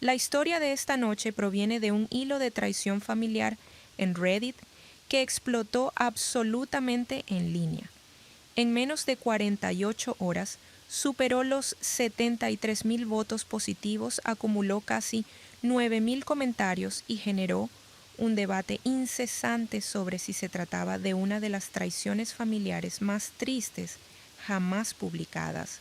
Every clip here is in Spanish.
La historia de esta noche proviene de un hilo de traición familiar en Reddit que explotó absolutamente en línea. En menos de 48 horas, superó los 73,000 votos positivos, acumuló casi 9,000 comentarios y generó un debate incesante sobre si se trataba de una de las traiciones familiares más tristes jamás publicadas,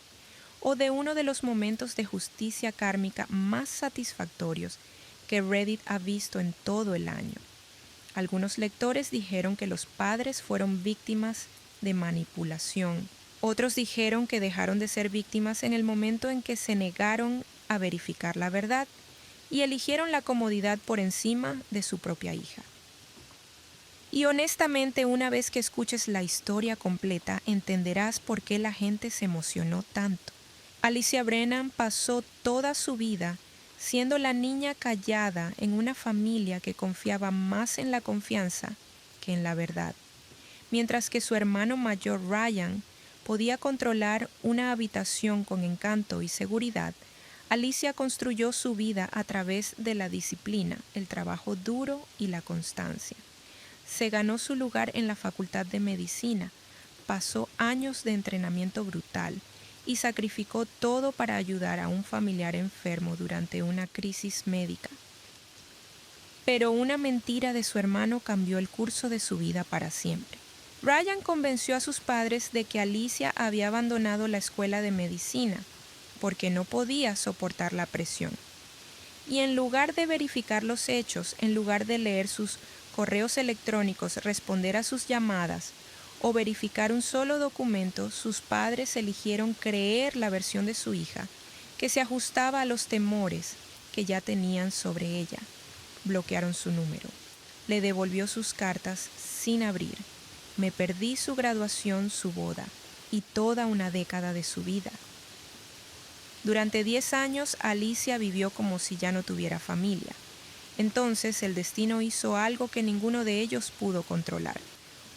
o de uno de los momentos de justicia kármica más satisfactorios que Reddit ha visto en todo el año. Algunos lectores dijeron que los padres fueron víctimas de manipulación. Otros dijeron que dejaron de ser víctimas en el momento en que se negaron a verificar la verdad y eligieron la comodidad por encima de su propia hija. Y honestamente, una vez que escuches la historia completa, entenderás por qué la gente se emocionó tanto. Alicia Brennan pasó toda su vida siendo la niña callada en una familia que confiaba más en la confianza que en la verdad. Mientras que su hermano mayor Ryan podía controlar una habitación con encanto y seguridad, Alicia construyó su vida a través de la disciplina, el trabajo duro y la constancia. Se ganó su lugar en la Facultad de Medicina, pasó años de entrenamiento brutal y sacrificó todo para ayudar a un familiar enfermo durante una crisis médica. Pero una mentira de su hermano cambió el curso de su vida para siempre. Ryan convenció a sus padres de que Alicia había abandonado la escuela de medicina porque no podía soportar la presión. Y en lugar de verificar los hechos, en lugar de leer sus correos electrónicos, responder a sus llamadas o verificar un solo documento, sus padres eligieron creer la versión de su hija que se ajustaba a los temores que ya tenían sobre ella. Bloquearon su número. Le devolvió sus cartas sin abrir. Me perdí su graduación, su boda y toda una década de su vida. Durante 10 años, Alicia vivió como si ya no tuviera familia. Entonces, el destino hizo algo que ninguno de ellos pudo controlar.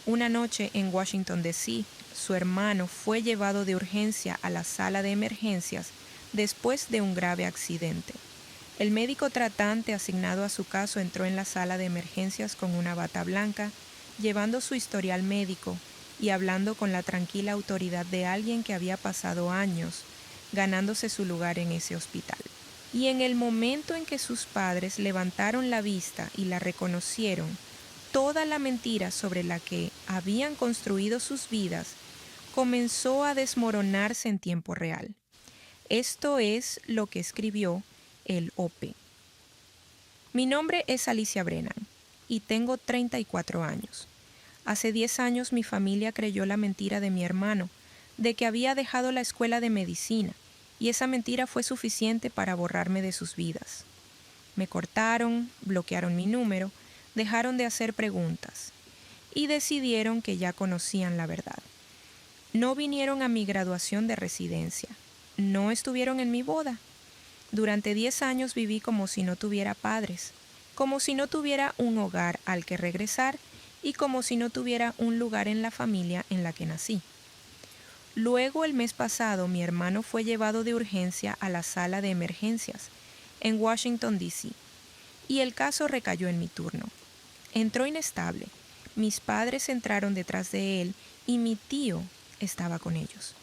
Una noche en Washington, D.C., su hermano fue llevado de urgencia a la sala de emergencias después de un grave accidente. El médico tratante asignado a su caso entró en la sala de emergencias con una bata blanca, llevando su historial médico y hablando con la tranquila autoridad de alguien que había pasado años ganándose su lugar en ese hospital. Y en el momento en que sus padres levantaron la vista y la reconocieron, toda la mentira sobre la que habían construido sus vidas comenzó a desmoronarse en tiempo real. Esto es lo que escribió el OP. Mi nombre es Alicia Brennan y tengo 34 años. Hace 10 años mi familia creyó la mentira de mi hermano, de que había dejado la escuela de medicina, y esa mentira fue suficiente para borrarme de sus vidas. Me cortaron, bloquearon mi número, dejaron de hacer preguntas y decidieron que ya conocían la verdad. No vinieron a mi graduación de residencia, no estuvieron en mi boda. Durante 10 años viví como si no tuviera padres, como si no tuviera un hogar al que regresar y como si no tuviera un lugar en la familia en la que nací. Luego, el mes pasado, mi hermano fue llevado de urgencia a la sala de emergencias en Washington, D.C., y el caso recayó en mi turno. Entró inestable. Mis padres entraron detrás de él y mi tío estaba con ellos.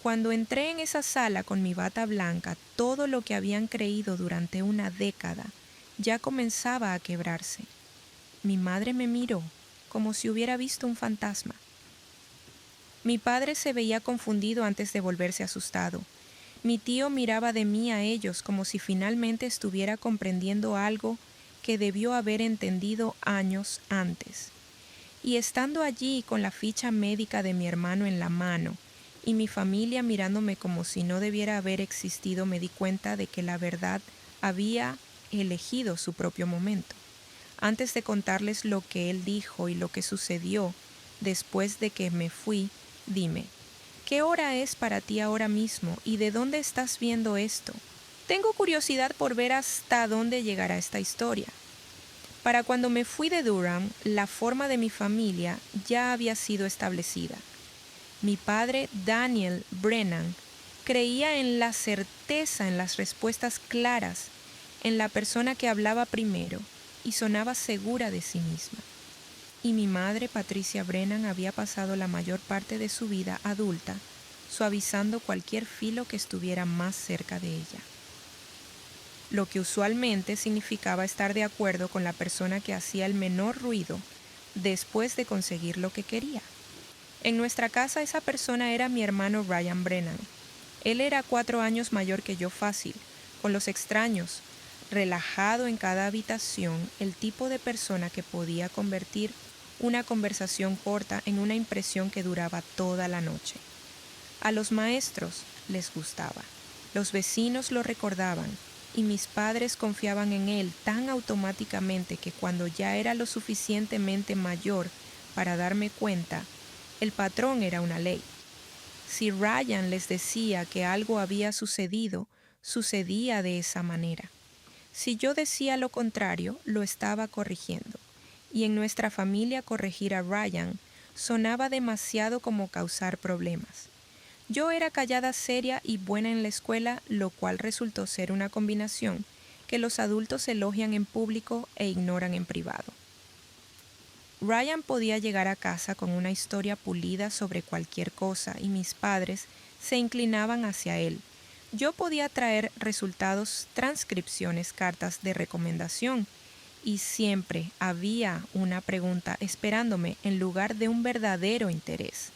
Cuando entré en esa sala con mi bata blanca, todo lo que habían creído durante una década ya comenzaba a quebrarse. Mi madre me miró como si hubiera visto un fantasma. Mi padre se veía confundido antes de volverse asustado. Mi tío miraba de mí a ellos como si finalmente estuviera comprendiendo algo que debió haber entendido años antes. Y estando allí con la ficha médica de mi hermano en la mano y mi familia mirándome como si no debiera haber existido, me di cuenta de que la verdad había elegido su propio momento. Antes de contarles lo que él dijo y lo que sucedió después de que me fui, dime, ¿qué hora es para ti ahora mismo y de dónde estás viendo esto? Tengo curiosidad por ver hasta dónde llegará esta historia. Para cuando me fui de Durham, la forma de mi familia ya había sido establecida. Mi padre, Daniel Brennan, creía en la certeza, en las respuestas claras, en la persona que hablaba primero y sonaba segura de sí misma. Y mi madre, Patricia Brennan, había pasado la mayor parte de su vida adulta suavizando cualquier filo que estuviera más cerca de ella, lo que usualmente significaba estar de acuerdo con la persona que hacía el menor ruido después de conseguir lo que quería. En nuestra casa esa persona era mi hermano Ryan Brennan. Él era 4 años mayor que yo fácil, con los extraños, relajado en cada habitación, el tipo de persona que podía convertir una conversación corta en una impresión que duraba toda la noche. A los maestros les gustaba, los vecinos lo recordaban y mis padres confiaban en él tan automáticamente que cuando ya era lo suficientemente mayor para darme cuenta, el patrón era una ley. Si Ryan les decía que algo había sucedido, sucedía de esa manera. Si yo decía lo contrario, lo estaba corrigiendo. Y en nuestra familia corregir a Ryan sonaba demasiado como causar problemas. Yo era callada, seria y buena en la escuela, lo cual resultó ser una combinación que los adultos elogian en público e ignoran en privado. Ryan podía llegar a casa con una historia pulida sobre cualquier cosa y mis padres se inclinaban hacia él. Yo podía traer resultados, transcripciones, cartas de recomendación y siempre había una pregunta esperándome en lugar de un verdadero interés.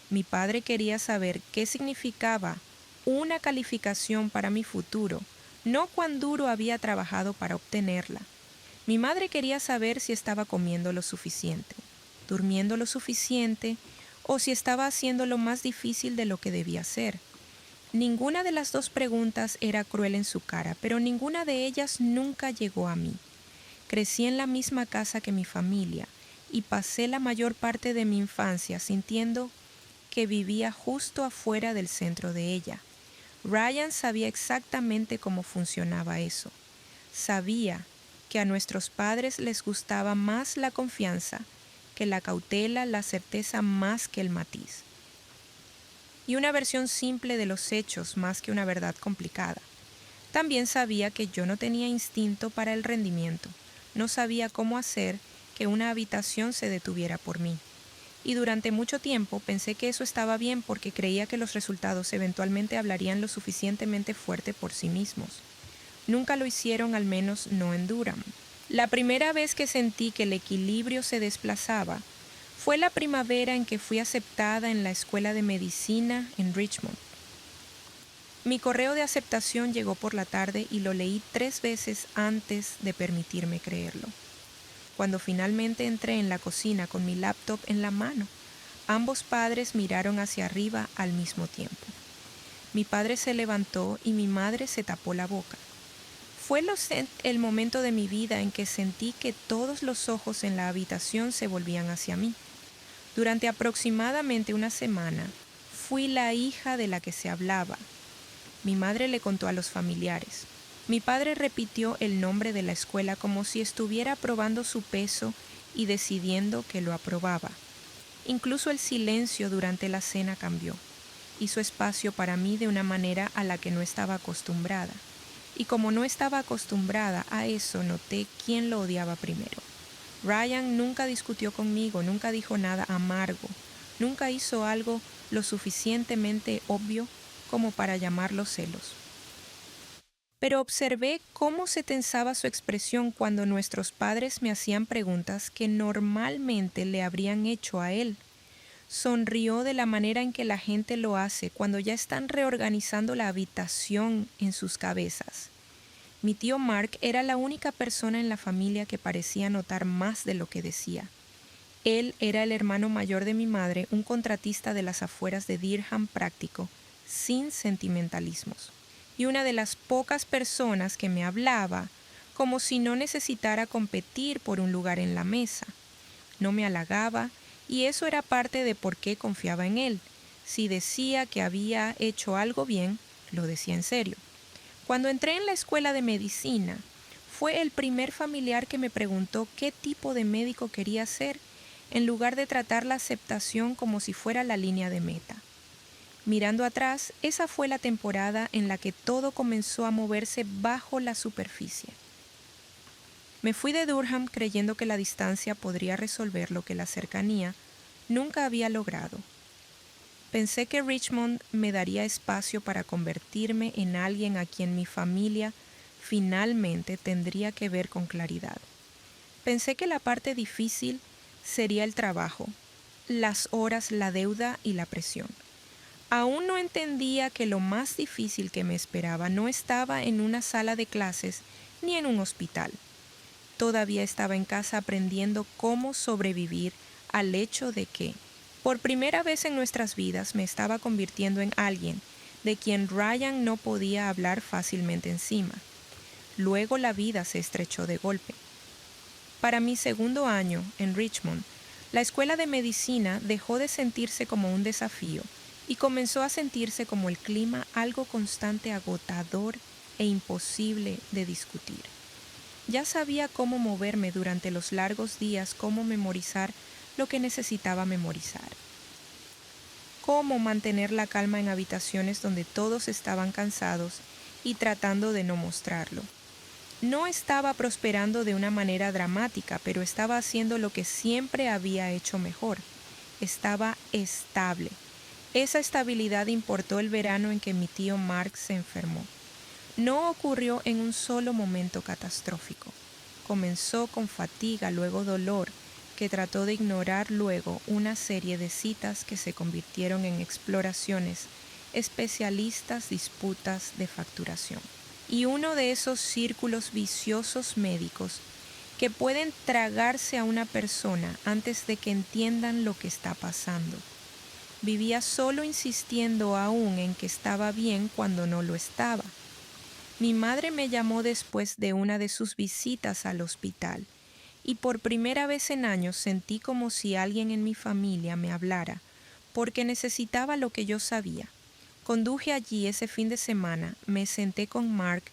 Mi padre quería saber qué significaba una calificación para mi futuro, no cuán duro había trabajado para obtenerla. Mi madre quería saber si estaba comiendo lo suficiente, durmiendo lo suficiente o si estaba haciendo lo más difícil de lo que debía hacer. Ninguna de las dos preguntas era cruel en su cara, pero ninguna de ellas nunca llegó a mí. Crecí en la misma casa que mi familia y pasé la mayor parte de mi infancia sintiendo que vivía justo afuera del centro de ella. Ryan sabía exactamente cómo funcionaba eso. Sabía que a nuestros padres les gustaba más la confianza que la cautela, la certeza más que el matiz. Y una versión simple de los hechos más que una verdad complicada. También sabía que yo no tenía instinto para el rendimiento. No sabía cómo hacer que una habitación se detuviera por mí. Y durante mucho tiempo pensé que eso estaba bien porque creía que los resultados eventualmente hablarían lo suficientemente fuerte por sí mismos. Nunca lo hicieron, al menos no en Durham. La primera vez que sentí que el equilibrio se desplazaba fue la primavera en que fui aceptada en la escuela de medicina en Richmond. Mi correo de aceptación llegó por la tarde y lo leí 3 veces antes de permitirme creerlo. Cuando finalmente entré en la cocina con mi laptop en la mano, ambos padres miraron hacia arriba al mismo tiempo. Mi padre se levantó y mi madre se tapó la boca. Fue el momento de mi vida en que sentí que todos los ojos en la habitación se volvían hacia mí. Durante aproximadamente una semana, fui la hija de la que se hablaba. Mi madre le contó a los familiares. Mi padre repitió el nombre de la escuela como si estuviera probando su peso y decidiendo que lo aprobaba. Incluso el silencio durante la cena cambió. Hizo espacio para mí de una manera a la que no estaba acostumbrada. Y como no estaba acostumbrada a eso, noté quién lo odiaba primero. Ryan nunca discutió conmigo, nunca dijo nada amargo, nunca hizo algo lo suficientemente obvio como para llamarlo celos. Pero observé cómo se tensaba su expresión cuando nuestros padres me hacían preguntas que normalmente le habrían hecho a él. Sonrió de la manera en que la gente lo hace cuando ya están reorganizando la habitación en sus cabezas. Mi tío Mark era la única persona en la familia que parecía notar más de lo que decía. Él era el hermano mayor de mi madre, un contratista de las afueras de Durham práctico, sin sentimentalismos. Y una de las pocas personas que me hablaba como si no necesitara competir por un lugar en la mesa. No me halagaba y eso era parte de por qué confiaba en él. Si decía que había hecho algo bien, lo decía en serio. Cuando entré en la escuela de medicina, fue el primer familiar que me preguntó qué tipo de médico quería ser, en lugar de tratar la aceptación como si fuera la línea de meta. Mirando atrás, esa fue la temporada en la que todo comenzó a moverse bajo la superficie. Me fui de Durham creyendo que la distancia podría resolver lo que la cercanía nunca había logrado. Pensé que Richmond me daría espacio para convertirme en alguien a quien mi familia finalmente tendría que ver con claridad. Pensé que la parte difícil sería el trabajo, las horas, la deuda y la presión. Aún no entendía que lo más difícil que me esperaba no estaba en una sala de clases ni en un hospital. Todavía estaba en casa aprendiendo cómo sobrevivir al hecho de que, por primera vez en nuestras vidas, me estaba convirtiendo en alguien de quien Ryan no podía hablar fácilmente encima. Luego la vida se estrechó de golpe. Para mi segundo año en Richmond, la escuela de medicina dejó de sentirse como un desafío y comenzó a sentirse como el clima algo constante, agotador e imposible de discutir. Ya sabía cómo moverme durante los largos días, cómo memorizar lo que necesitaba memorizar, cómo mantener la calma en habitaciones donde todos estaban cansados y tratando de no mostrarlo. No estaba prosperando de una manera dramática, pero estaba haciendo lo que siempre había hecho mejor. Estaba estable. Esa estabilidad importó el verano en que mi tío Mark se enfermó. No ocurrió en un solo momento catastrófico. Comenzó con fatiga, luego dolor, que trató de ignorar, luego una serie de citas que se convirtieron en exploraciones, especialistas, disputas de facturación. Y uno de esos círculos viciosos médicos que pueden tragarse a una persona antes de que entiendan lo que está pasando. Vivía solo insistiendo aún en que estaba bien cuando no lo estaba. Mi madre me llamó después de una de sus visitas al hospital y por primera vez en años sentí como si alguien en mi familia me hablara, porque necesitaba lo que yo sabía. Conduje allí ese fin de semana, me senté con Mark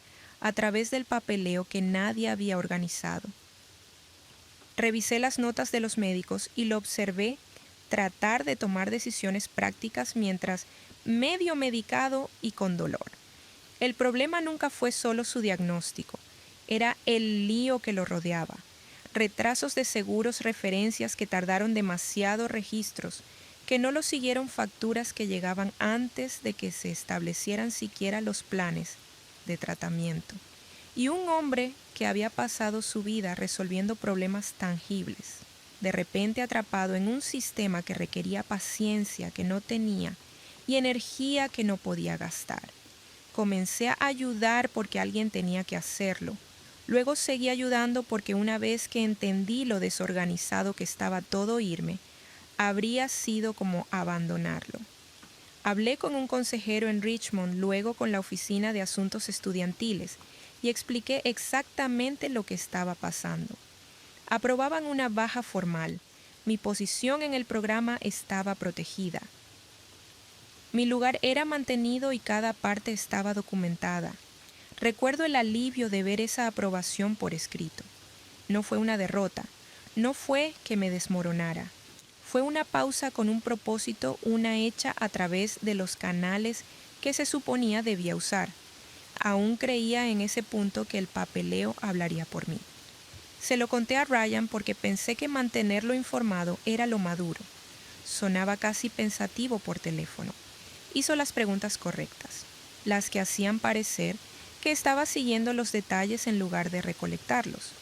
a través del papeleo que nadie había organizado. Revisé las notas de los médicos y lo observé tratar de tomar decisiones prácticas mientras medio medicado y con dolor. El problema nunca fue solo su diagnóstico, era el lío que lo rodeaba. Retrasos de seguros, referencias que tardaron demasiado, registros, que no lo siguieron, facturas que llegaban antes de que se establecieran siquiera los planes de tratamiento. Y un hombre que había pasado su vida resolviendo problemas tangibles, de repente atrapado en un sistema que requería paciencia que no tenía y energía que no podía gastar. Comencé a ayudar porque alguien tenía que hacerlo. Luego seguí ayudando porque una vez que entendí lo desorganizado que estaba todo irme, habría sido como abandonarlo. Hablé con un consejero en Richmond, luego con la oficina de asuntos estudiantiles, y expliqué exactamente lo que estaba pasando. Aprobaban una baja formal. Mi posición en el programa estaba protegida. Mi lugar era mantenido y cada parte estaba documentada. Recuerdo el alivio de ver esa aprobación por escrito. No fue una derrota, no fue que me desmoronara. Fue una pausa con un propósito, una hecha a través de los canales que se suponía debía usar. Aún creía en ese punto que el papeleo hablaría por mí. Se lo conté a Ryan porque pensé que mantenerlo informado era lo maduro. Sonaba casi pensativo por teléfono. Hizo las preguntas correctas, las que hacían parecer que estaba siguiendo los detalles en lugar de recolectarlos.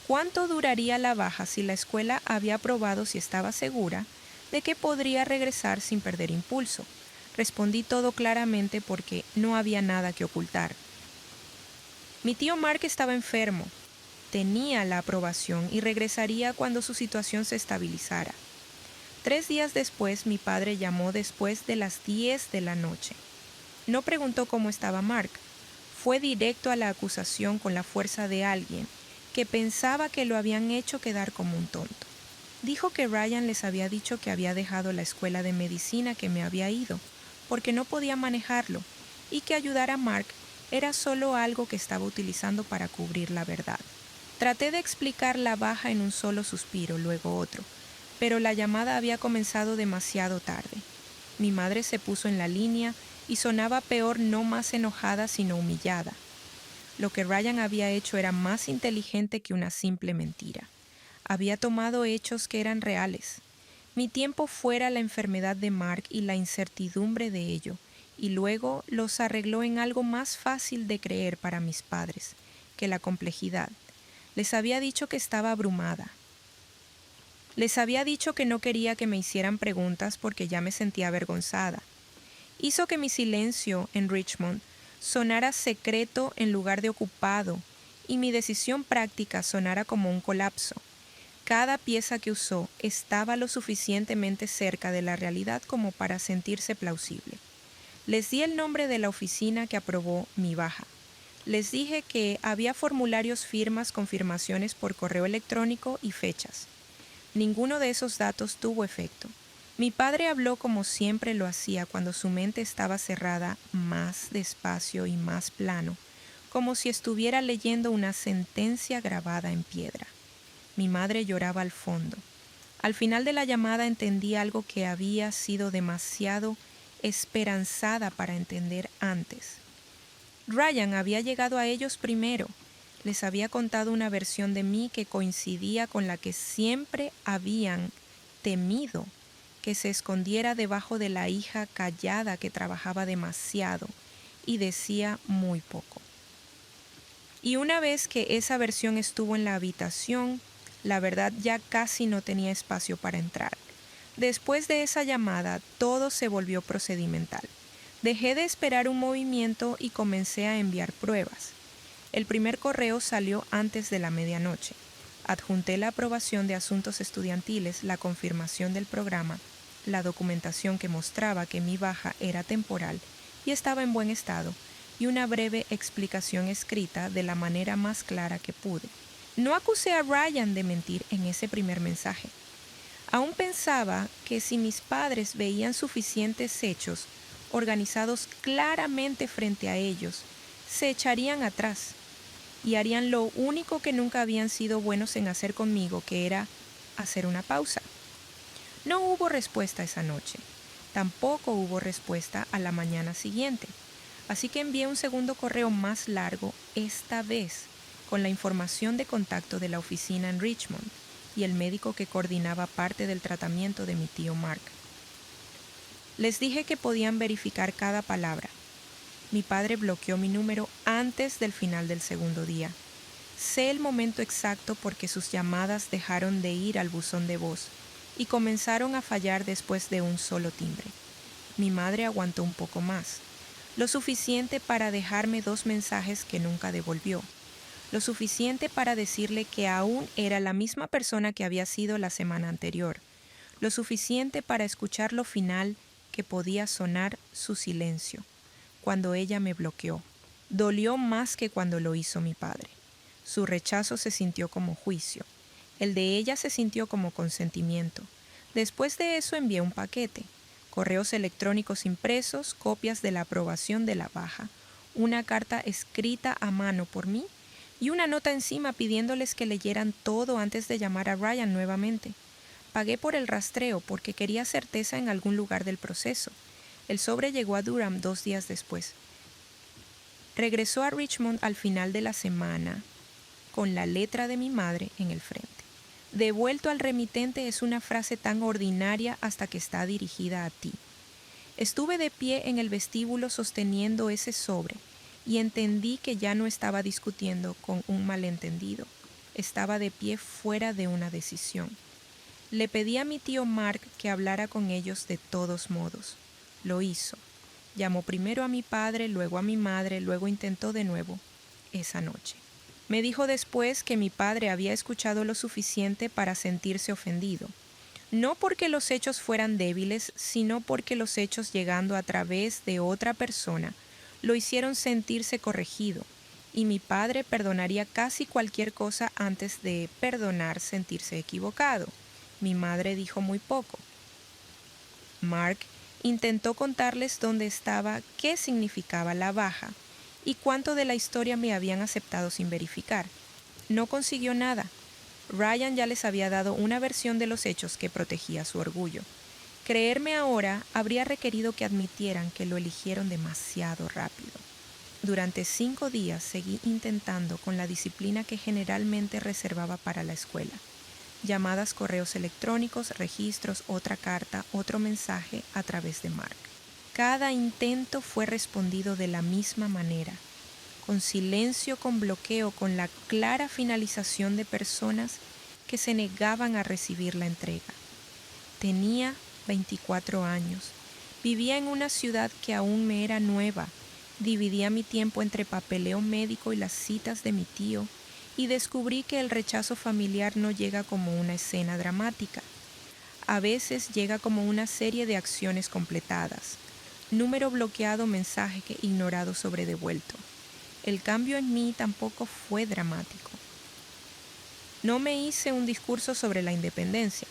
¿Cuánto duraría la baja si la escuela había aprobado si estaba segura de que podría regresar sin perder impulso? Respondí todo claramente porque no había nada que ocultar. Mi tío Mark estaba enfermo, tenía la aprobación y regresaría cuando su situación se estabilizara. 3 días después, mi padre llamó después de las 10 de la noche. No preguntó cómo estaba Mark. Fue directo a la acusación con la fuerza de alguien que pensaba que lo habían hecho quedar como un tonto. Dijo que Ryan les había dicho que había dejado la escuela de medicina, que me había ido, porque no podía manejarlo, y que ayudar a Mark era solo algo que estaba utilizando para cubrir la verdad. Traté de explicar la baja en un solo suspiro, luego otro, pero la llamada había comenzado demasiado tarde. Mi madre se puso en la línea y sonaba peor, no más enojada sino humillada. Lo que Ryan había hecho era más inteligente que una simple mentira. Había tomado hechos que eran reales. Mi tiempo fuera la enfermedad de Mark y la incertidumbre de ello, y luego los arregló en algo más fácil de creer para mis padres que la complejidad. Les había dicho que estaba abrumada. Les había dicho que no quería que me hicieran preguntas porque ya me sentía avergonzada. Hizo que mi silencio en Richmond sonara secreto en lugar de ocupado, y mi decisión práctica sonara como un colapso. Cada pieza que usó estaba lo suficientemente cerca de la realidad como para sentirse plausible. Les di el nombre de la oficina que aprobó mi baja. Les dije que había formularios, firmas, confirmaciones por correo electrónico y fechas. Ninguno de esos datos tuvo efecto. Mi padre habló como siempre lo hacía cuando su mente estaba cerrada, más despacio y más plano, como si estuviera leyendo una sentencia grabada en piedra. Mi madre lloraba al fondo. Al final de la llamada entendí algo que había sido demasiado esperanzada para entender antes. Ryan había llegado a ellos primero. Les había contado una versión de mí que coincidía con la que siempre habían temido, que se escondiera debajo de la hija callada que trabajaba demasiado y decía muy poco. Y una vez que esa versión estuvo en la habitación, la verdad ya casi no tenía espacio para entrar. Después de esa llamada, todo se volvió procedimental. Dejé de esperar un movimiento y comencé a enviar pruebas. El primer correo salió antes de la medianoche. Adjunté la aprobación de asuntos estudiantiles, la confirmación del programa, la documentación que mostraba que mi baja era temporal y estaba en buen estado, y una breve explicación escrita de la manera más clara que pude. No acusé a Ryan de mentir en ese primer mensaje. Aún pensaba que si mis padres veían suficientes hechos organizados claramente frente a ellos, se echarían atrás y harían lo único que nunca habían sido buenos en hacer conmigo, que era hacer una pausa. No hubo respuesta esa noche. Tampoco hubo respuesta a la mañana siguiente. Así que envié un segundo correo más largo, esta vez con la información de contacto de la oficina en Richmond y el médico que coordinaba parte del tratamiento de mi tío Mark. Les dije que podían verificar cada palabra. Mi padre bloqueó mi número antes del final del segundo día. Sé el momento exacto porque sus llamadas dejaron de ir al buzón de voz y comenzaron a fallar después de un solo timbre. Mi madre aguantó un poco más, lo suficiente para dejarme 2 mensajes que nunca devolvió, lo suficiente para decirle que aún era la misma persona que había sido la semana anterior, lo suficiente para escuchar lo final que podía sonar su silencio, cuando ella me bloqueó. Dolió más que cuando lo hizo mi padre. Su rechazo se sintió como juicio. El de ella se sintió como consentimiento. Después de eso envié un paquete, correos electrónicos impresos, copias de la aprobación de la baja, una carta escrita a mano por mí y una nota encima pidiéndoles que leyeran todo antes de llamar a Ryan nuevamente. Pagué por el rastreo porque quería certeza en algún lugar del proceso. El sobre llegó a Durham 2 días después. Regresó a Richmond al final de la semana con la letra de mi madre en el frente. Devuelto al remitente es una frase tan ordinaria hasta que está dirigida a ti. Estuve de pie en el vestíbulo sosteniendo ese sobre y entendí que ya no estaba discutiendo con un malentendido. Estaba de pie fuera de una decisión. Le pedí a mi tío Mark que hablara con ellos de todos modos. Lo hizo. Llamó primero a mi padre, luego a mi madre, luego intentó de nuevo esa noche. Me dijo después que mi padre había escuchado lo suficiente para sentirse ofendido. No porque los hechos fueran débiles, sino porque los hechos llegando a través de otra persona lo hicieron sentirse corregido, y mi padre perdonaría casi cualquier cosa antes de perdonar sentirse equivocado. Mi madre dijo muy poco. Mark intentó contarles dónde estaba, qué significaba la baja y cuánto de la historia me habían aceptado sin verificar. No consiguió nada. Ryan ya les había dado una versión de los hechos que protegía su orgullo. Creerme ahora habría requerido que admitieran que lo eligieron demasiado rápido. Durante 5 días seguí intentando con la disciplina que generalmente reservaba para la escuela. Llamadas, correos electrónicos, registros, otra carta, otro mensaje a través de Mark. Cada intento fue respondido de la misma manera, con silencio, con bloqueo, con la clara finalización de personas que se negaban a recibir la entrega. Tenía 24 años. Vivía en una ciudad que aún me era nueva. Dividía mi tiempo entre papeleo médico y las citas de mi tío, y descubrí que el rechazo familiar no llega como una escena dramática. A veces llega como una serie de acciones completadas. Número bloqueado, mensaje que ignorado, sobredevuelto. El cambio en mí tampoco fue dramático. No me hice un discurso sobre la independencia.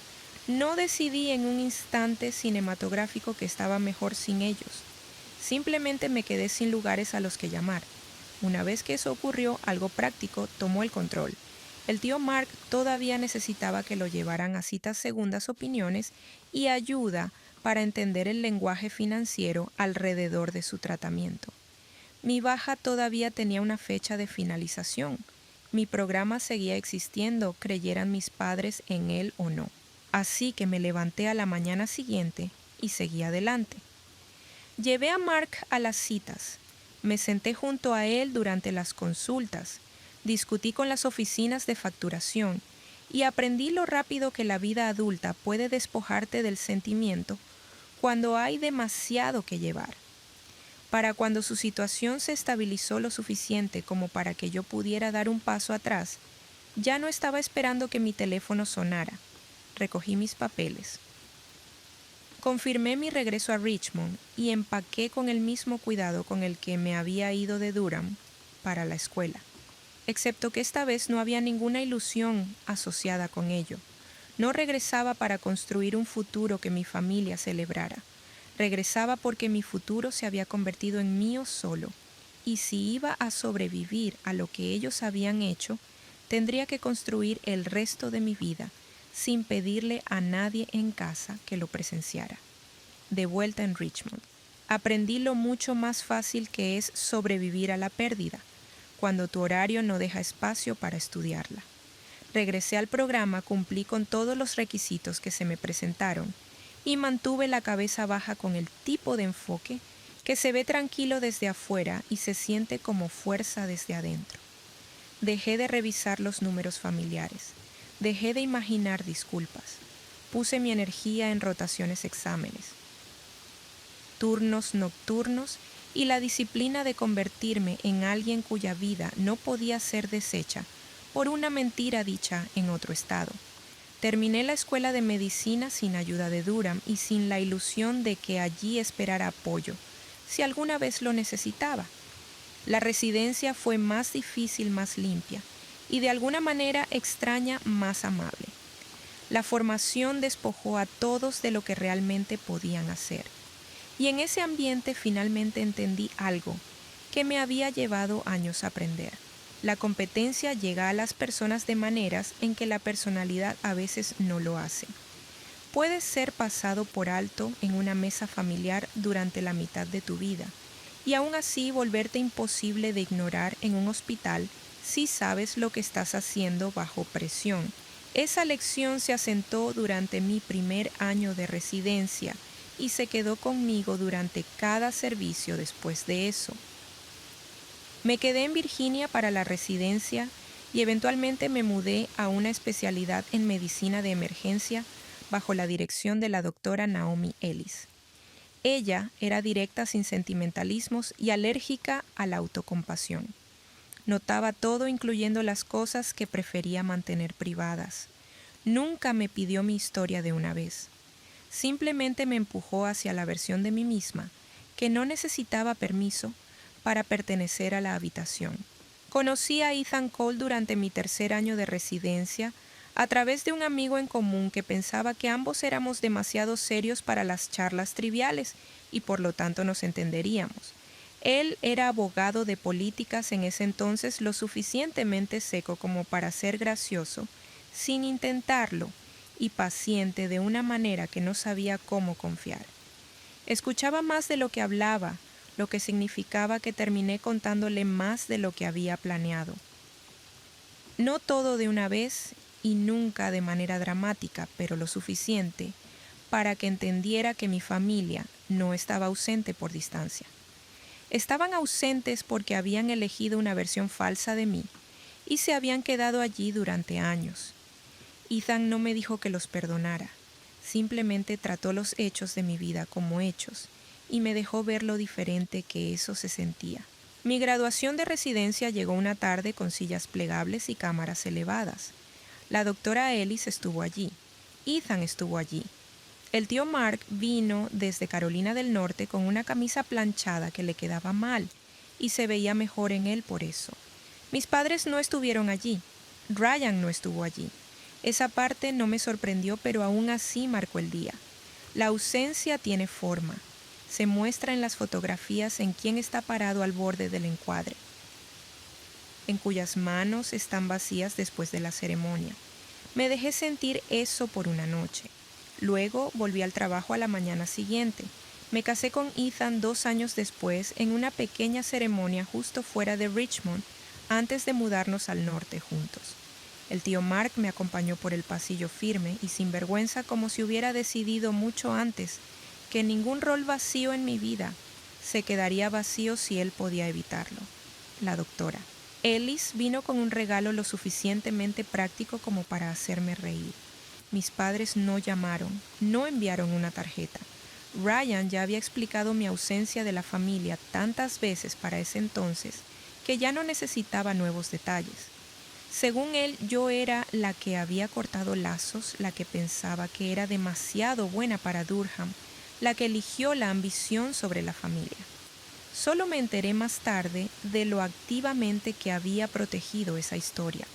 No decidí en un instante cinematográfico que estaba mejor sin ellos. Simplemente me quedé sin lugares a los que llamar. Una vez que eso ocurrió, algo práctico tomó el control. El tío Mark todavía necesitaba que lo llevaran a citas segundas opiniones y ayuda para entender el lenguaje financiero alrededor de su tratamiento. Mi baja todavía tenía una fecha de finalización. Mi programa seguía existiendo, creyeran mis padres en él o no. Así que me levanté a la mañana siguiente y seguí adelante. Llevé a Mark a las citas. Me senté junto a él durante las consultas. Discutí con las oficinas de facturación y aprendí lo rápido que la vida adulta puede despojarte del sentimiento cuando hay demasiado que llevar. Para cuando su situación se estabilizó lo suficiente como para que yo pudiera dar un paso atrás, ya no estaba esperando que mi teléfono sonara. Recogí mis papeles. Confirmé mi regreso a Richmond y empaqué con el mismo cuidado con el que me había ido de Durham para la escuela, excepto que esta vez no había ninguna ilusión asociada con ello. No regresaba para construir un futuro que mi familia celebrara. Regresaba porque mi futuro se había convertido en mío solo, y si iba a sobrevivir a lo que ellos habían hecho, tendría que construir el resto de mi vida sin pedirle a nadie en casa que lo presenciara. De vuelta en Richmond, aprendí lo mucho más fácil que es sobrevivir a la pérdida, cuando tu horario no deja espacio para estudiarla. Regresé al programa, cumplí con todos los requisitos que se me presentaron y mantuve la cabeza baja con el tipo de enfoque que se ve tranquilo desde afuera y se siente como fuerza desde adentro. Dejé de revisar los números familiares. Dejé de imaginar disculpas. Puse mi energía en rotaciones exámenes, turnos nocturnos y la disciplina de convertirme en alguien cuya vida no podía ser deshecha por una mentira dicha en otro estado. Terminé la escuela de medicina sin ayuda de Durham y sin la ilusión de que allí esperara apoyo, si alguna vez lo necesitaba. La residencia fue más difícil, más limpia, y de alguna manera extraña, más amable. La formación despojó a todos de lo que realmente podían hacer. Y en ese ambiente finalmente entendí algo que me había llevado años a aprender. La competencia llega a las personas de maneras en que la personalidad a veces no lo hace. Puedes ser pasado por alto en una mesa familiar durante la mitad de tu vida, y aún así volverte imposible de ignorar en un hospital si sabes lo que estás haciendo bajo presión. Esa lección se asentó durante mi primer año de residencia y se quedó conmigo durante cada servicio después de eso. Me quedé en Virginia para la residencia y eventualmente me mudé a una especialidad en medicina de emergencia bajo la dirección de la doctora Naomi Ellis. Ella era directa, sin sentimentalismos y alérgica a la autocompasión. Notaba todo, incluyendo las cosas que prefería mantener privadas. Nunca me pidió mi historia de una vez. Simplemente me empujó hacia la versión de mí misma que no necesitaba permiso para pertenecer a la habitación. Conocí a Ethan Cole durante mi tercer año de residencia a través de un amigo en común que pensaba que ambos éramos demasiado serios para las charlas triviales y por lo tanto nos entenderíamos. Él era abogado de políticas en ese entonces lo suficientemente seco como para ser gracioso, sin intentarlo, y paciente de una manera que no sabía cómo confiar. Escuchaba más de lo que hablaba, lo que significaba que terminé contándole más de lo que había planeado. No todo de una vez y nunca de manera dramática, pero lo suficiente para que entendiera que mi familia no estaba ausente por distancia. Estaban ausentes porque habían elegido una versión falsa de mí y se habían quedado allí durante años. Ethan no me dijo que los perdonara, simplemente trató los hechos de mi vida como hechos y me dejó ver lo diferente que eso se sentía. Mi graduación de residencia llegó una tarde con sillas plegables y cámaras elevadas. La doctora Ellis estuvo allí. Ethan estuvo allí. El tío Mark vino desde Carolina del Norte con una camisa planchada que le quedaba mal y se veía mejor en él por eso. Mis padres no estuvieron allí. Ryan no estuvo allí. Esa parte no me sorprendió, pero aún así marcó el día. La ausencia tiene forma. Se muestra en las fotografías en quién está parado al borde del encuadre, en cuyas manos están vacías después de la ceremonia. Me dejé sentir eso por una noche. Luego volví al trabajo a la mañana siguiente. Me casé con Ethan 2 años después en una pequeña ceremonia justo fuera de Richmond antes de mudarnos al norte juntos. El tío Mark me acompañó por el pasillo firme y sin vergüenza como si hubiera decidido mucho antes que ningún rol vacío en mi vida se quedaría vacío si él podía evitarlo. La doctora Ellis vino con un regalo lo suficientemente práctico como para hacerme reír. Mis padres no llamaron, no enviaron una tarjeta. Ryan ya había explicado mi ausencia de la familia tantas veces para ese entonces que ya no necesitaba nuevos detalles. Según él, yo era la que había cortado lazos, la que pensaba que era demasiado buena para Durham, la que eligió la ambición sobre la familia. Solo me enteré más tarde de lo activamente que había protegido esa historia.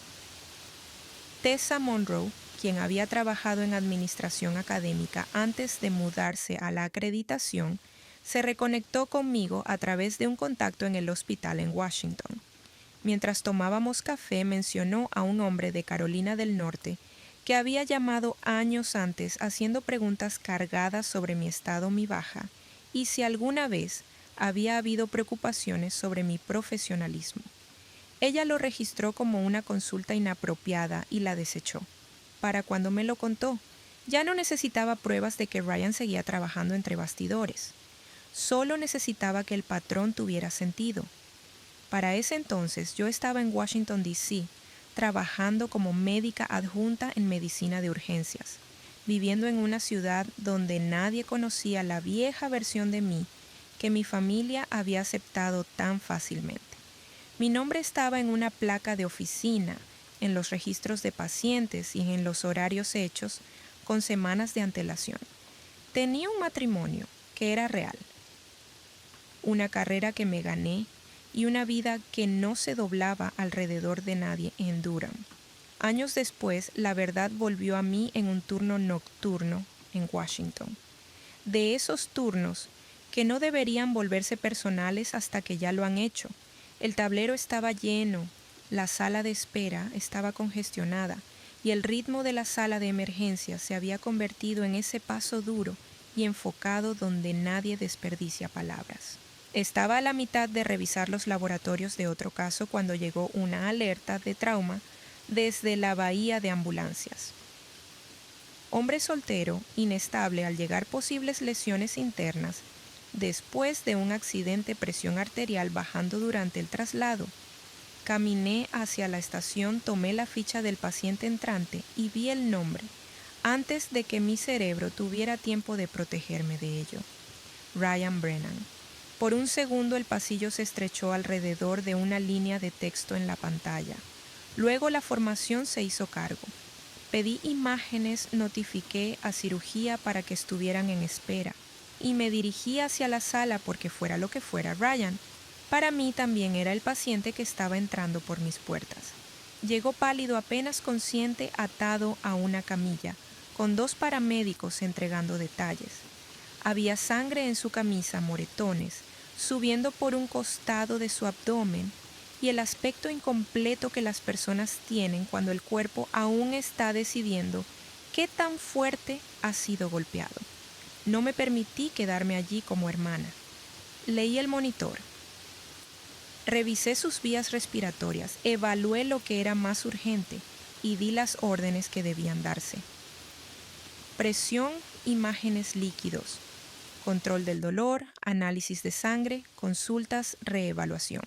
Tessa Monroe, quien había trabajado en administración académica antes de mudarse a la acreditación, se reconectó conmigo a través de un contacto en el hospital en Washington. Mientras tomábamos café, mencionó a un hombre de Carolina del Norte que había llamado años antes haciendo preguntas cargadas sobre mi estado mi baja y si alguna vez había habido preocupaciones sobre mi profesionalismo. Ella lo registró como una consulta inapropiada y la desechó. Para cuando me lo contó, ya no necesitaba pruebas de que Ryan seguía trabajando entre bastidores. Solo necesitaba que el patrón tuviera sentido. Para ese entonces yo estaba en Washington, D.C., trabajando como médica adjunta en medicina de urgencias, viviendo en una ciudad donde nadie conocía la vieja versión de mí que mi familia había aceptado tan fácilmente. Mi nombre estaba en una placa de oficina, en los registros de pacientes y en los horarios hechos con semanas de antelación. Tenía un matrimonio que era real, una carrera que me gané y una vida que no se doblaba alrededor de nadie en Durham. Años después, la verdad volvió a mí en un turno nocturno en Washington. De esos turnos que no deberían volverse personales hasta que ya lo han hecho. El tablero estaba lleno, la sala de espera estaba congestionada y el ritmo de la sala de emergencia se había convertido en ese paso duro y enfocado donde nadie desperdicia palabras. Estaba a la mitad de revisar los laboratorios de otro caso cuando llegó una alerta de trauma desde la bahía de ambulancias. Hombre soltero, inestable al llegar posibles lesiones internas, después de un accidente presión arterial bajando durante el traslado. Caminé hacia la estación, tomé la ficha del paciente entrante y vi el nombre, antes de que mi cerebro tuviera tiempo de protegerme de ello. Ryan Brennan. Por un segundo el pasillo se estrechó alrededor de una línea de texto en la pantalla. Luego la formación se hizo cargo. Pedí imágenes, notifiqué a cirugía para que estuvieran en espera y me dirigí hacia la sala porque fuera lo que fuera Ryan. Para mí también era el paciente que estaba entrando por mis puertas. Llegó pálido, apenas consciente, atado a una camilla, con 2 paramédicos entregando detalles. Había sangre en su camisa, moretones, subiendo por un costado de su abdomen y el aspecto incompleto que las personas tienen cuando el cuerpo aún está decidiendo ¿Qué tan fuerte ha sido golpeado? No me permití quedarme allí como hermana. Leí el monitor. Revisé sus vías respiratorias, evalué lo que era más urgente y di las órdenes que debían darse. Presión, imágenes líquidos, control del dolor, análisis de sangre, consultas, reevaluación.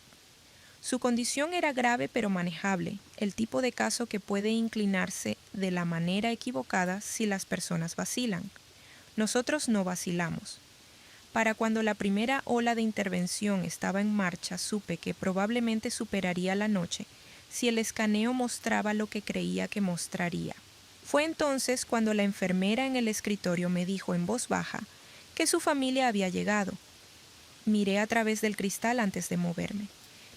Su condición era grave pero manejable, el tipo de caso que puede inclinarse de la manera equivocada si las personas vacilan. Nosotros no vacilamos. Para cuando la primera ola de intervención estaba en marcha, supe que probablemente superaría la noche si el escaneo mostraba lo que creía que mostraría. Fue entonces cuando la enfermera en el escritorio me dijo en voz baja que su familia había llegado. Miré a través del cristal antes de moverme.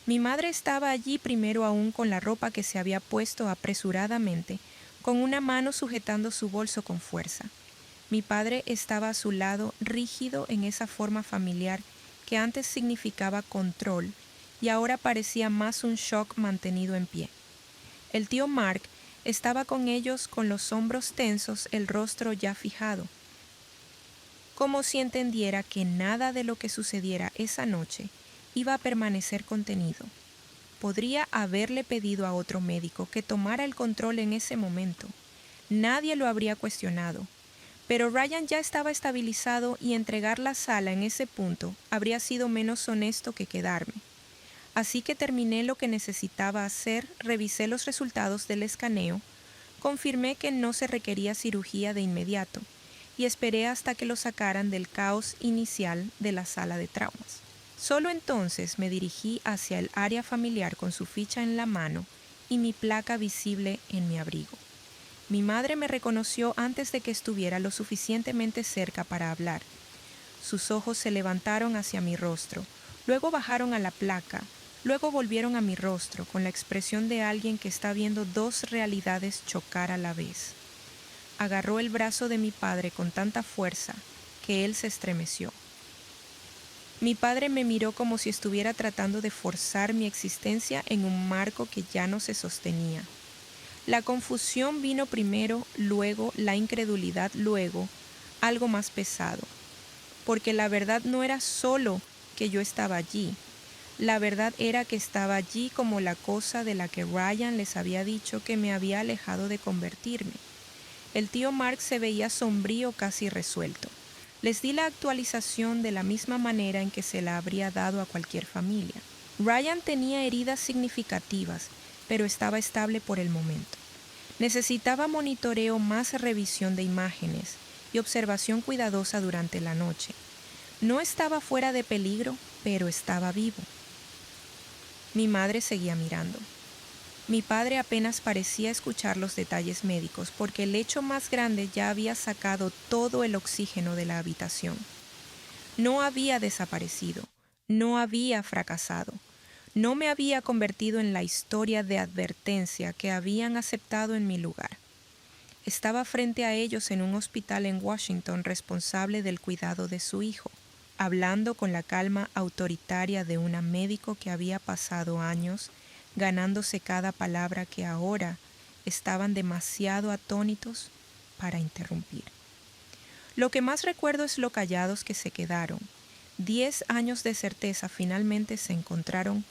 Mi madre estaba allí primero aún con la ropa que se había puesto apresuradamente, con una mano sujetando su bolso con fuerza. Mi padre estaba a su lado, rígido en esa forma familiar que antes significaba control y ahora parecía más un shock mantenido en pie. El tío Mark estaba con ellos con los hombros tensos, el rostro ya fijado, como si entendiera que nada de lo que sucediera esa noche iba a permanecer contenido. Podría haberle pedido a otro médico que tomara el control en ese momento. Nadie lo habría cuestionado. Pero Ryan ya estaba estabilizado y entregar la sala en ese punto habría sido menos honesto que quedarme. Así que terminé lo que necesitaba hacer, revisé los resultados del escaneo, confirmé que no se requería cirugía de inmediato y esperé hasta que lo sacaran del caos inicial de la sala de traumas. Solo entonces me dirigí hacia el área familiar con su ficha en la mano y mi placa visible en mi abrigo. Mi madre me reconoció antes de que estuviera lo suficientemente cerca para hablar. Sus ojos se levantaron hacia mi rostro, luego bajaron a la placa, luego volvieron a mi rostro con la expresión de alguien que está viendo dos realidades chocar a la vez. Agarró el brazo de mi padre con tanta fuerza que él se estremeció. Mi padre me miró como si estuviera tratando de forzar mi existencia en un marco que ya no se sostenía. La confusión vino primero, luego la incredulidad, luego algo más pesado. Porque la verdad no era solo que yo estaba allí. La verdad era que estaba allí como la cosa de la que Ryan les había dicho que me había alejado de convertirme. El tío Mark se veía sombrío, casi resuelto. Les di la actualización de la misma manera en que se la habría dado a cualquier familia. Ryan tenía heridas significativas, pero estaba estable por el momento. Necesitaba monitoreo, más revisión de imágenes y observación cuidadosa durante la noche. No estaba fuera de peligro, pero estaba vivo. Mi madre seguía mirando. Mi padre apenas parecía escuchar los detalles médicos porque el hecho más grande ya había sacado todo el oxígeno de la habitación. No había desaparecido, no había fracasado. No me había convertido en la historia de advertencia que habían aceptado en mi lugar. Estaba frente a ellos en un hospital en Washington responsable del cuidado de su hijo, hablando con la calma autoritaria de una médico que había pasado años ganándose cada palabra que ahora estaban demasiado atónitos para interrumpir. Lo que más recuerdo es lo callados que se quedaron. 10 años de certeza finalmente se encontraron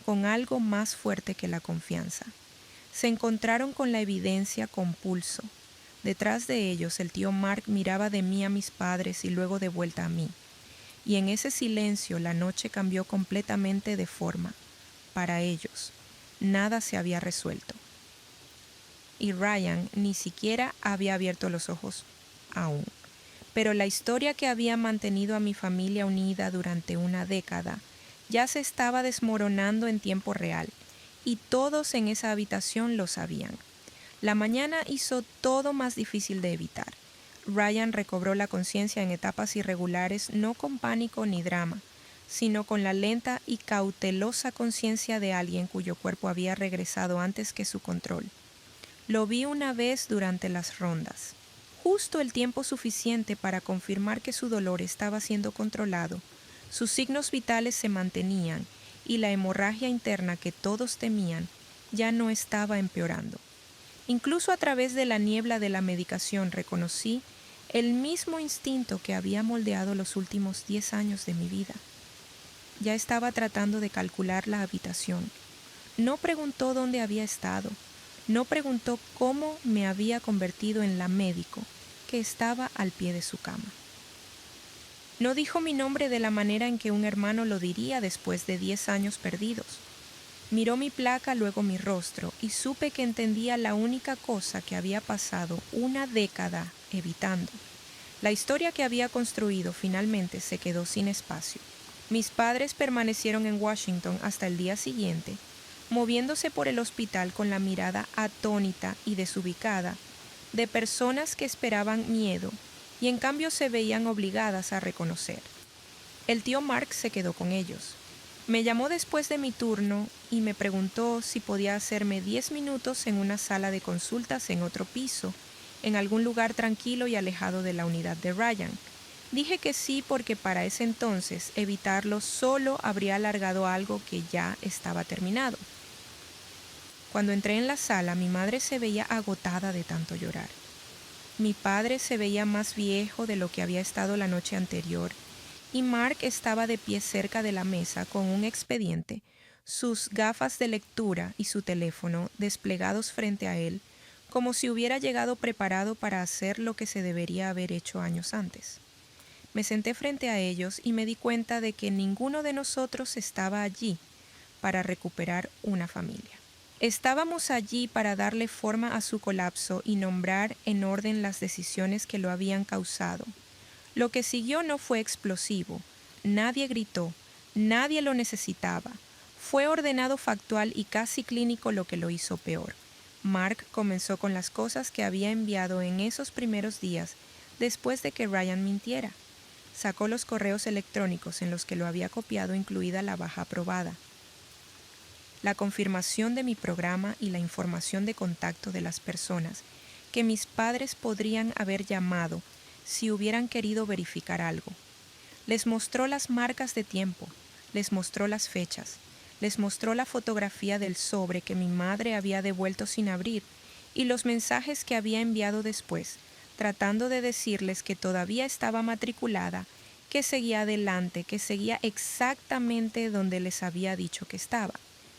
con algo más fuerte que la confianza. Se encontraron con la evidencia con pulso. Detrás de ellos el tío Mark miraba de mí a mis padres y luego de vuelta a mí. Y en ese silencio la noche cambió completamente de forma. Para ellos, nada se había resuelto. Y Ryan ni siquiera había abierto los ojos aún. Pero la historia que había mantenido a mi familia unida durante una década ya se estaba desmoronando en tiempo real, y todos en esa habitación lo sabían. La mañana hizo todo más difícil de evitar. Ryan recobró la conciencia en etapas irregulares, no con pánico ni drama, sino con la lenta y cautelosa conciencia de alguien cuyo cuerpo había regresado antes que su control. Lo vi una vez durante las rondas, justo el tiempo suficiente para confirmar que su dolor estaba siendo controlado. Sus signos vitales se mantenían y la hemorragia interna que todos temían ya no estaba empeorando. Incluso a través de la niebla de la medicación reconocí el mismo instinto que había moldeado los últimos 10 años de mi vida. Ya estaba tratando de calcular la habitación. No preguntó dónde había estado. No preguntó cómo me había convertido en la médico que estaba al pie de su cama. No dijo mi nombre de la manera en que un hermano lo diría después de 10 años perdidos. Miró mi placa, luego mi rostro, y supe que entendía la única cosa que había pasado una década evitando. La historia que había construido finalmente se quedó sin espacio. Mis padres permanecieron en Washington hasta el día siguiente, moviéndose por el hospital con la mirada atónita y desubicada de personas que esperaban miedo y en cambio se veían obligadas a reconocer. El tío Mark se quedó con ellos. Me llamó después de mi turno y me preguntó si podía hacerme 10 minutos en una sala de consultas en otro piso, en algún lugar tranquilo y alejado de la unidad de Ryan. Dije que sí porque para ese entonces evitarlo solo habría alargado algo que ya estaba terminado. Cuando entré en la sala, mi madre se veía agotada de tanto llorar. Mi padre se veía más viejo de lo que había estado la noche anterior, y Mark estaba de pie cerca de la mesa con un expediente, sus gafas de lectura y su teléfono desplegados frente a él, como si hubiera llegado preparado para hacer lo que se debería haber hecho años antes. Me senté frente a ellos y me di cuenta de que ninguno de nosotros estaba allí para recuperar una familia. Estábamos allí para darle forma a su colapso y nombrar en orden las decisiones que lo habían causado. Lo que siguió no fue explosivo. Nadie gritó. Nadie lo necesitaba. Fue ordenado, factual y casi clínico, lo que lo hizo peor. Mark comenzó con las cosas que había enviado en esos primeros días después de que Ryan mintiera. Sacó los correos electrónicos en los que lo había copiado, incluida la baja aprobada, la confirmación de mi programa y la información de contacto de las personas que mis padres podrían haber llamado si hubieran querido verificar algo. Les mostró las marcas de tiempo, les mostró las fechas, les mostró la fotografía del sobre que mi madre había devuelto sin abrir y los mensajes que había enviado después, tratando de decirles que todavía estaba matriculada, que seguía adelante, que seguía exactamente donde les había dicho que estaba.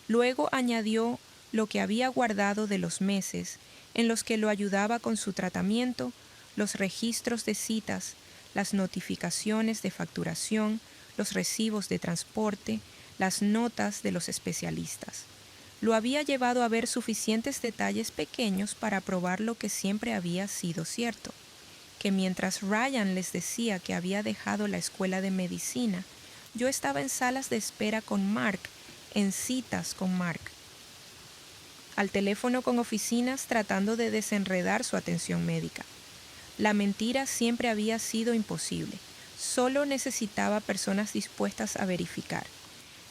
Luego añadió lo que había guardado de los meses en los que lo ayudaba con su tratamiento, los registros de citas, las notificaciones de facturación, los recibos de transporte, las notas de los especialistas. Lo había llevado a ver suficientes detalles pequeños para probar lo que siempre había sido cierto, que mientras Ryan les decía que había dejado la escuela de medicina, yo estaba en salas de espera con Mark, en citas con Mark, al teléfono con oficinas tratando de desenredar su atención médica. La mentira siempre había sido imposible. Solo necesitaba personas dispuestas a verificar.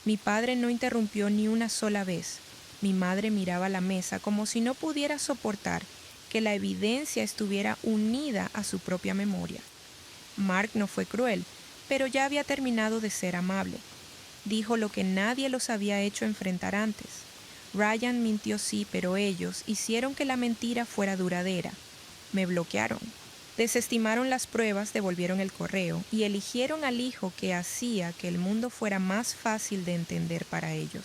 Mi padre no interrumpió ni una sola vez. Mi madre miraba la mesa como si no pudiera soportar que la evidencia estuviera unida a su propia memoria. Mark no fue cruel, pero ya había terminado de ser amable. Dijo lo que nadie los había hecho enfrentar antes. Ryan mintió sí, pero ellos hicieron que la mentira fuera duradera. Me bloquearon. Desestimaron las pruebas, devolvieron el correo y eligieron al hijo que hacía que el mundo fuera más fácil de entender para ellos.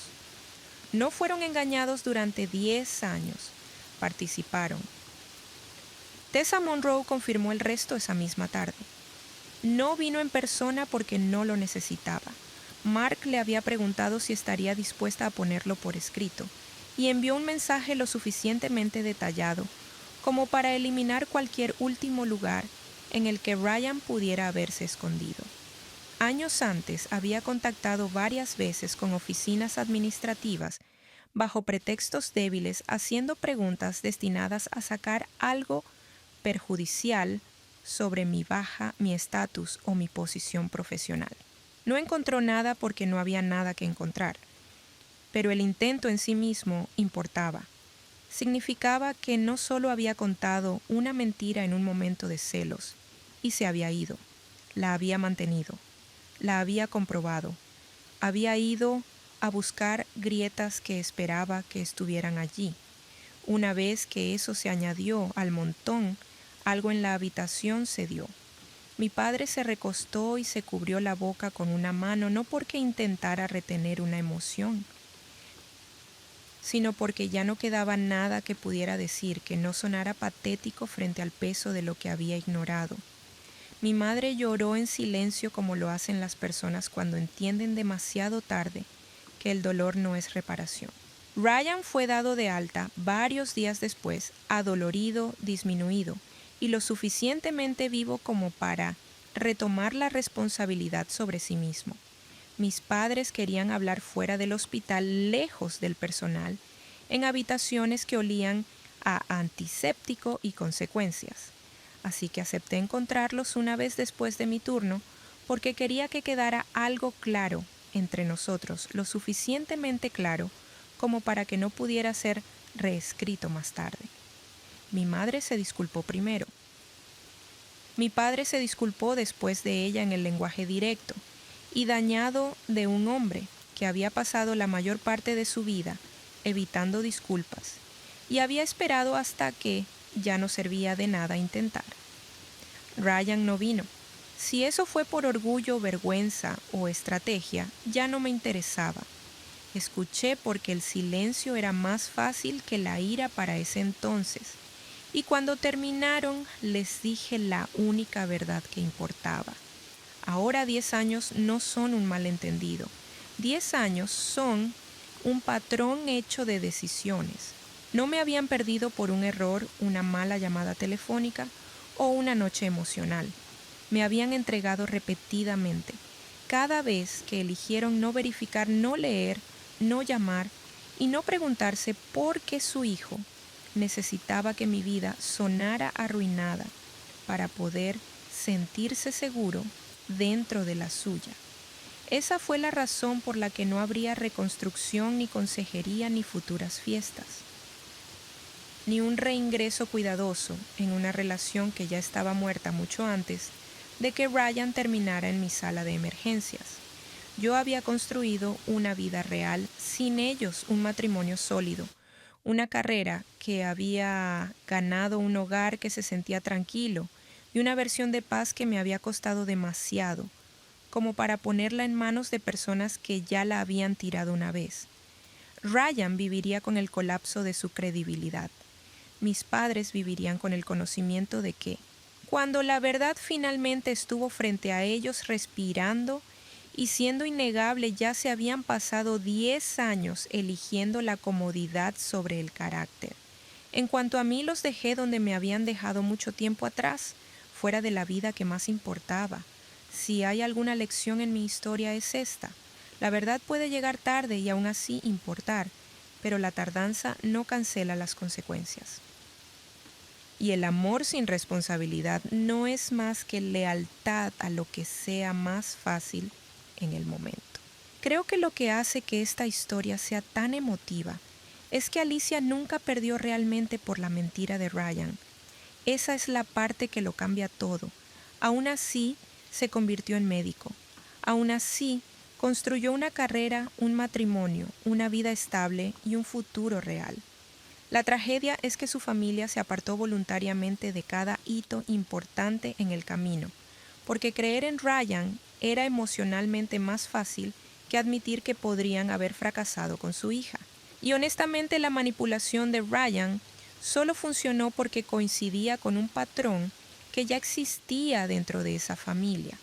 No fueron engañados durante 10 años. Participaron. Tessa Monroe confirmó el resto esa misma tarde. No vino en persona porque no lo necesitaba. Mark le había preguntado si estaría dispuesta a ponerlo por escrito y envió un mensaje lo suficientemente detallado como para eliminar cualquier último lugar en el que Ryan pudiera haberse escondido. Años antes había contactado varias veces con oficinas administrativas bajo pretextos débiles, haciendo preguntas destinadas a sacar algo perjudicial sobre mi estatus o mi posición profesional. No encontró nada porque no había nada que encontrar, pero el intento en sí mismo importaba. Significaba que no solo había contado una mentira en un momento de celos y se había ido, la había mantenido, la había comprobado, había ido a buscar grietas que esperaba que estuvieran allí. Una vez que eso se añadió al montón, algo en la habitación cedió. Mi padre se recostó y se cubrió la boca con una mano, no porque intentara retener una emoción, sino porque ya no quedaba nada que pudiera decir que no sonara patético frente al peso de lo que había ignorado. Mi madre lloró en silencio como lo hacen las personas cuando entienden demasiado tarde que el dolor no es reparación. Ryan fue dado de alta varios días después, adolorido, disminuido y lo suficientemente vivo como para retomar la responsabilidad sobre sí mismo. Mis padres querían hablar fuera del hospital, lejos del personal, en habitaciones que olían a antiséptico y consecuencias. Así que acepté encontrarlos una vez después de mi turno porque quería que quedara algo claro entre nosotros, lo suficientemente claro como para que no pudiera ser reescrito más tarde. Mi madre se disculpó primero. Mi padre se disculpó después de ella en el lenguaje directo y dañado de un hombre que había pasado la mayor parte de su vida evitando disculpas y había esperado hasta que ya no servía de nada intentar. Ryan no vino. Si eso fue por orgullo, vergüenza o estrategia, ya no me interesaba. Escuché porque el silencio era más fácil que la ira para ese entonces. Y cuando terminaron, les dije la única verdad que importaba. Ahora 10 años no son un malentendido. 10 años son un patrón hecho de decisiones. No me habían perdido por un error, una mala llamada telefónica o una noche emocional. Me habían entregado repetidamente. Cada vez que eligieron no verificar, no leer, no llamar y no preguntarse por qué su hijo necesitaba que mi vida sonara arruinada para poder sentirse seguro dentro de la suya. Esa fue la razón por la que no habría reconstrucción, ni consejería, ni futuras fiestas, ni un reingreso cuidadoso en una relación que ya estaba muerta mucho antes de que Ryan terminara en mi sala de emergencias. Yo había construido una vida real, sin ellos un matrimonio sólido, una carrera que había ganado un hogar que se sentía tranquilo y una versión de paz que me había costado demasiado, como para ponerla en manos de personas que ya la habían tirado una vez. Ryan viviría con el colapso de su credibilidad. Mis padres vivirían con el conocimiento de que, cuando la verdad finalmente estuvo frente a ellos respirando y siendo innegable, ya se habían pasado 10 años eligiendo la comodidad sobre el carácter. En cuanto a mí, los dejé donde me habían dejado mucho tiempo atrás, fuera de la vida que más importaba. Si hay alguna lección en mi historia es esta. La verdad puede llegar tarde y aún así importar, pero la tardanza no cancela las consecuencias. Y el amor sin responsabilidad no es más que lealtad a lo que sea más fácil en el momento. Creo que lo que hace que esta historia sea tan emotiva es que Alicia nunca perdió realmente por la mentira de Ryan. Esa es la parte que lo cambia todo. Aún así, se convirtió en médico. Aún así, construyó una carrera, un matrimonio, una vida estable y un futuro real. La tragedia es que su familia se apartó voluntariamente de cada hito importante en el camino, porque creer en Ryan era emocionalmente más fácil que admitir que podrían haber fracasado con su hija. Y honestamente, la manipulación de Ryan solo funcionó porque coincidía con un patrón que ya existía dentro de esa familia.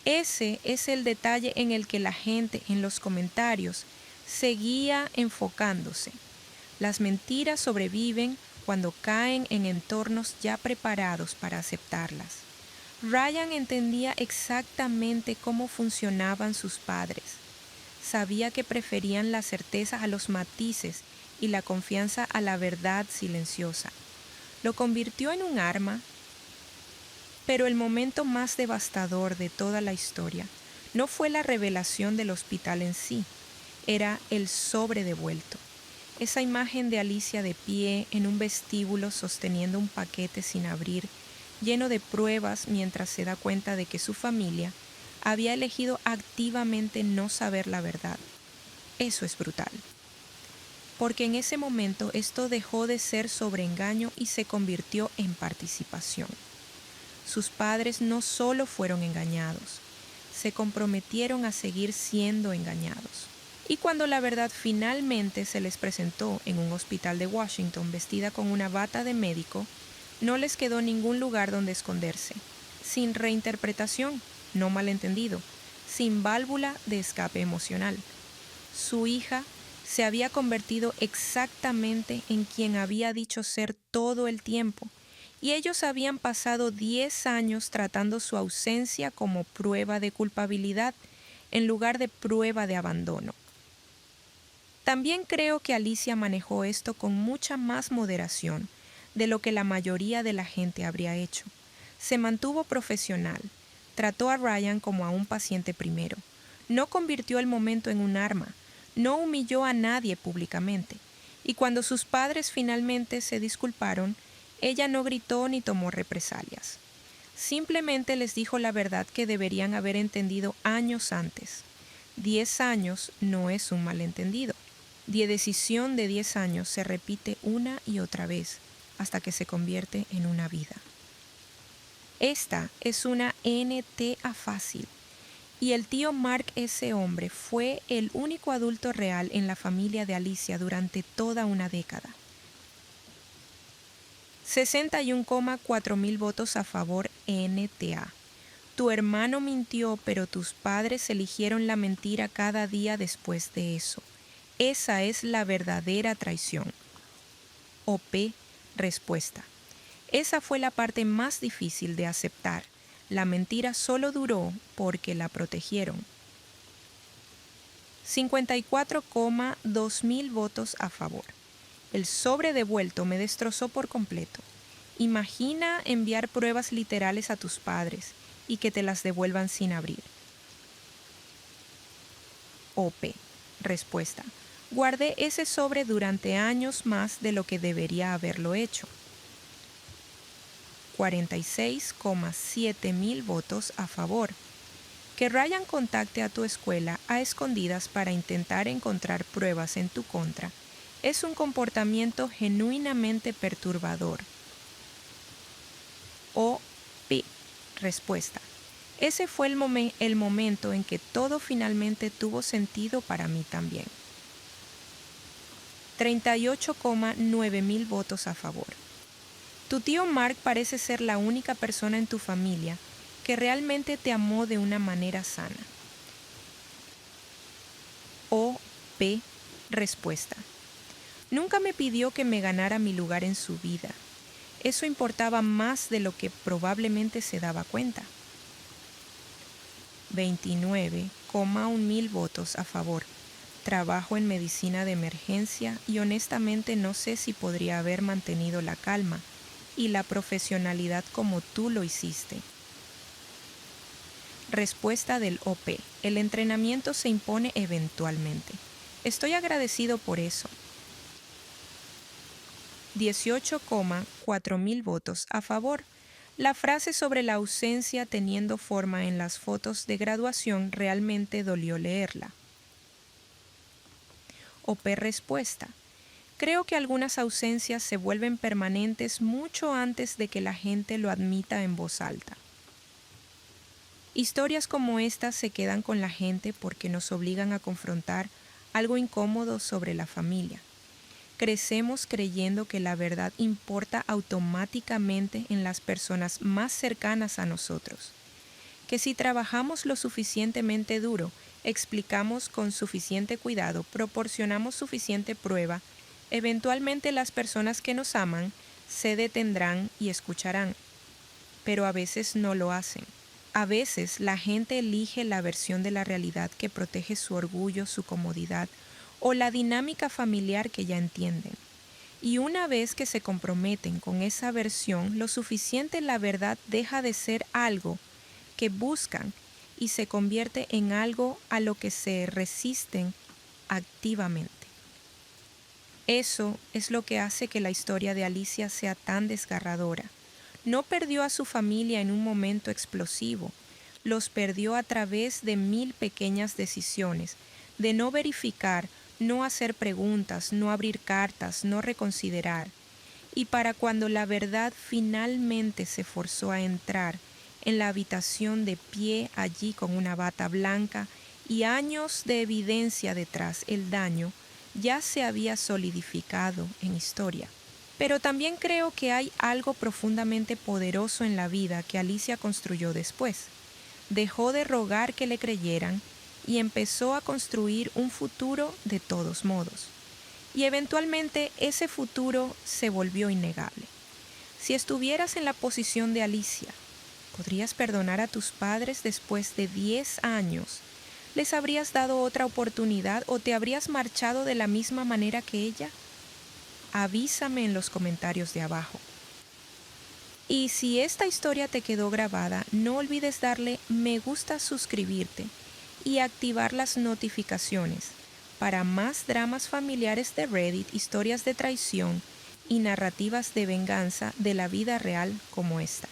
Ese es el detalle en el que la gente en los comentarios seguía enfocándose. Las mentiras sobreviven cuando caen en entornos ya preparados para aceptarlas. Ryan entendía exactamente cómo funcionaban sus padres. Sabía que preferían la certeza a los matices y la confianza a la verdad silenciosa. Lo convirtió en un arma, pero el momento más devastador de toda la historia no fue la revelación del hospital en sí, era el sobre devuelto. Esa imagen de Alicia de pie en un vestíbulo sosteniendo un paquete sin abrir, lleno de pruebas mientras se da cuenta de que su familia había elegido activamente no saber la verdad. Eso es brutal. porque en ese momento esto dejó de ser sobreengaño y se convirtió en participación. Sus padres no solo fueron engañados, se comprometieron a seguir siendo engañados. Y cuando la verdad finalmente se les presentó en un hospital de Washington vestida con una bata de médico, no les quedó ningún lugar donde esconderse, sin reinterpretación, no malentendido, sin válvula de escape emocional. Su hija se había convertido exactamente en quien había dicho ser todo el tiempo, y ellos habían pasado 10 años tratando su ausencia como prueba de culpabilidad en lugar de prueba de abandono. También creo que Alicia manejó esto con mucha más moderación de lo que la mayoría de la gente habría hecho. Se mantuvo profesional, trató a Ryan como a un paciente primero, no convirtió el momento en un arma, no humilló a nadie públicamente, y cuando sus padres finalmente se disculparon, ella no gritó ni tomó represalias. Simplemente les dijo la verdad que deberían haber entendido años antes. 10 años no es un malentendido. La decisión de 10 años se repite una y otra vez hasta que se convierte en una vida. Esta es una NTA fácil. Y el tío Mark, ese hombre, fue el único adulto real en la familia de Alicia durante toda una década. 61,4 mil votos a favor NTA. Tu hermano mintió, pero tus padres eligieron la mentira cada día después de eso. Esa es la verdadera traición. OP, respuesta. Esa fue la parte más difícil de aceptar. La mentira solo duró porque la protegieron. 54,2 mil votos a favor. El sobre devuelto me destrozó por completo. Imagina enviar pruebas literales a tus padres y que te las devuelvan sin abrir. OP. Respuesta. Guardé ese sobre durante años más de lo que debería haberlo hecho. 46,7 mil votos a favor. Que Ryan contacte a tu escuela a escondidas para intentar encontrar pruebas en tu contra es un comportamiento genuinamente perturbador. OP. Respuesta. Ese fue el momento en que todo finalmente tuvo sentido para mí también. 38,9 mil votos a favor. Tu tío Mark parece ser la única persona en tu familia que realmente te amó de una manera sana. OP. Respuesta. Nunca me pidió que me ganara mi lugar en su vida. Eso importaba más de lo que probablemente se daba cuenta. 29,1 mil votos a favor. Trabajo en medicina de emergencia y honestamente no sé si podría haber mantenido la calma y la profesionalidad como tú lo hiciste. Respuesta del OP. El entrenamiento se impone eventualmente. Estoy agradecido por eso. 18,4 mil votos a favor. La frase sobre la ausencia teniendo forma en las fotos de graduación realmente dolió leerla. OP. Respuesta. Creo que algunas ausencias se vuelven permanentes mucho antes de que la gente lo admita en voz alta. Historias como estas se quedan con la gente porque nos obligan a confrontar algo incómodo sobre la familia. Crecemos creyendo que la verdad importa automáticamente en las personas más cercanas a nosotros, que si trabajamos lo suficientemente duro, explicamos con suficiente cuidado, proporcionamos suficiente prueba, eventualmente las personas que nos aman se detendrán y escucharán, pero a veces no lo hacen. A veces la gente elige la versión de la realidad que protege su orgullo, su comodidad o la dinámica familiar que ya entienden. Y una vez que se comprometen con esa versión, lo suficiente la verdad deja de ser algo que buscan y se convierte en algo a lo que se resisten activamente. Eso es lo que hace que la historia de Alicia sea tan desgarradora. No perdió a su familia en un momento explosivo, los perdió a través de 1000 pequeñas decisiones, de no verificar, no hacer preguntas, no abrir cartas, no reconsiderar. Y para cuando la verdad finalmente se forzó a entrar en la habitación de pie allí con una bata blanca y años de evidencia detrás, el daño ya se había solidificado en historia. Pero también creo que hay algo profundamente poderoso en la vida que Alicia construyó después. Dejó de rogar que le creyeran y empezó a construir un futuro de todos modos. Y eventualmente ese futuro se volvió innegable. Si estuvieras en la posición de Alicia, ¿podrías perdonar a tus padres después de 10 años? ¿Les habrías dado otra oportunidad o te habrías marchado de la misma manera que ella? Avísame en los comentarios de abajo. Y si esta historia te quedó grabada, no olvides darle me gusta, suscribirte y activar las notificaciones para más dramas familiares de Reddit, historias de traición y narrativas de venganza de la vida real como esta.